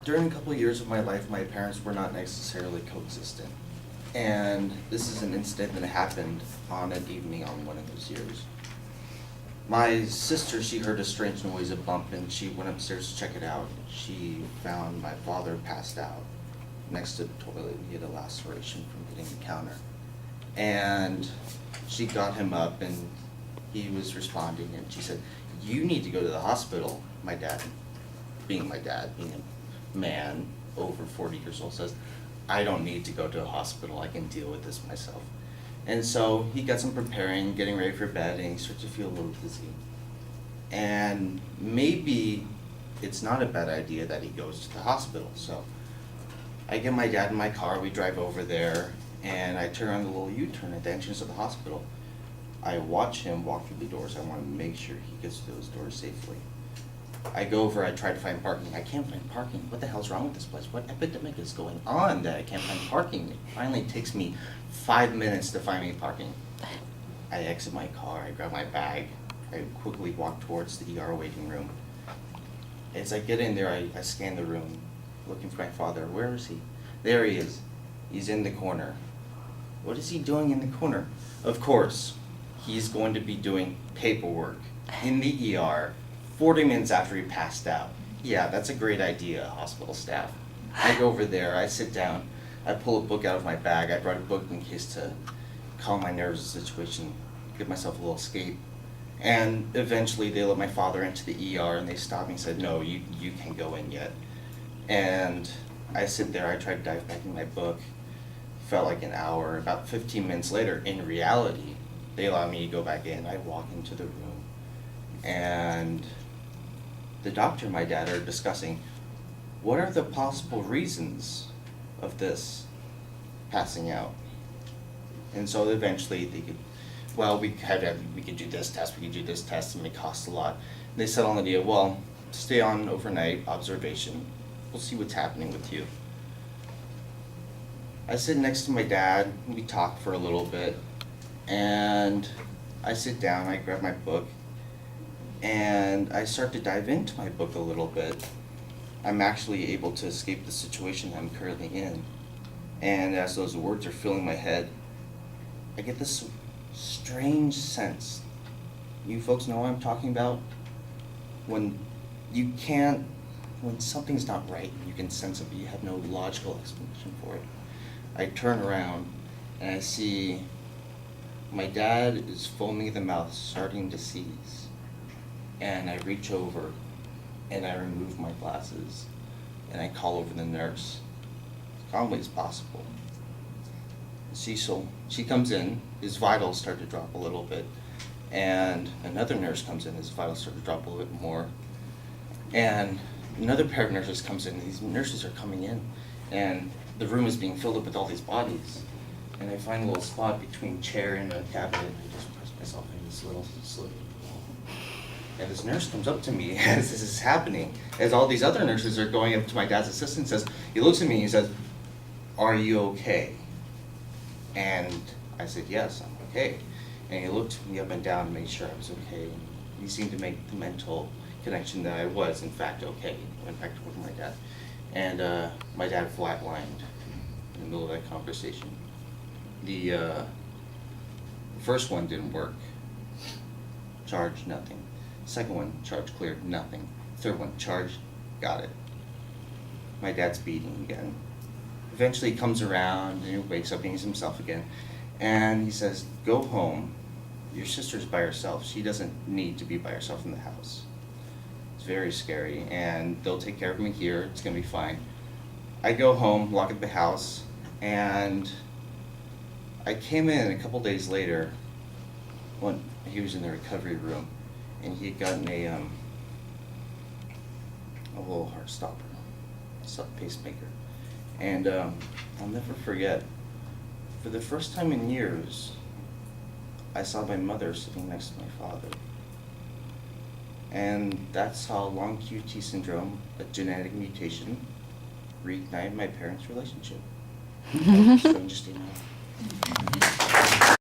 During a couple of years of my life, my parents were not necessarily coexistent. And this is an incident that happened on an evening on one of those years. My sister, she heard a strange noise, a bump, and she went upstairs to check it out. She found my father passed out next to the toilet. He had a laceration from hitting the counter. And she got him up and he was responding, and she said, "You need to go to the hospital." My dad, being a man over 40 years old, says, "I don't need to go to a hospital, I can deal with this myself." And so he gets him preparing, getting ready for bed, and he starts to feel a little dizzy. And maybe it's not a bad idea that he goes to the hospital. So I get my dad in my car, we drive over there, and I turn on the little U-turn at the entrance of the hospital. I watch him walk through the doors. I want to make sure he gets through those doors safely. I go over, I try to find parking. I can't find parking. What the hell's wrong with this place? What epidemic is going on that I can't find parking? It finally takes me 5 minutes to find me parking. I exit my car, I grab my bag, I quickly walk towards the ER waiting room. As I get in there, I scan the room, looking for my father. Where is he? There he is. He's in the corner. What is he doing in the corner? Of course, he's going to be doing paperwork in the ER 40 minutes after he passed out. Yeah, that's a great idea, hospital staff. I go over there, I sit down, I pull a book out of my bag. I brought a book in case to calm my nerves of the situation, give myself a little escape. And eventually they let my father into the ER and they stopped me and said, "No, you can't go in yet." And I sit there, I try to dive back in my book. Felt like an hour. About 15 minutes later, in reality, they allow me to go back in. I walk into the room, and the doctor and my dad are discussing what are the possible reasons of this passing out. And so eventually they could, well, we could do this test, we could do this test, and it costs a lot. And they settle on the deal, well, stay on overnight observation. We'll see what's happening with you. I sit next to my dad, we talk for a little bit, and I sit down, I grab my book, and I start to dive into my book a little bit. I'm actually able to escape the situation I'm currently in. And as those words are filling my head, I get this strange sense. You folks know what I'm talking about? When something's not right, you can sense it, but you have no logical explanation for it. I turn around and I see my dad is foaming at the mouth, starting to seize. And I reach over and I remove my glasses and I call over the nurse as calmly as possible. Cecil, she comes in, his vitals start to drop a little bit, and another nurse comes in, his vitals start to drop a little bit more, and another pair of nurses comes in. These nurses are coming in, and the room is being filled up with all these bodies. And I find a little spot between chair and a cabinet, and I just press myself in this little slit. And this nurse comes up to me as this is happening, as all these other nurses are going up to my dad's assistant, he looks at me and he says, "Are you okay?" And I said, "Yes, I'm okay." And he looked me up and down to make sure I was okay. And he seemed to make the mental connection that I was, in fact, okay. I went back to work with my dad. And my dad flatlined in the middle of that conversation. The first one didn't work. Charge, nothing. Second one, charge cleared, nothing. Third one, charge, got it. My dad's beating again. Eventually he comes around and he wakes up and he's himself again. And he says, "Go home. Your sister's by herself. She doesn't need to be by herself in the house. It's very scary, and they'll take care of me here. It's gonna be fine." I go home, lock up the house, and I came in a couple days later when he was in the recovery room, and he had gotten a little heart stopper, pacemaker. And I'll never forget, for the first time in years, I saw my mother sitting next to my father. And that's how long QT syndrome, a genetic mutation, reignited my parents' relationship. Strangest email.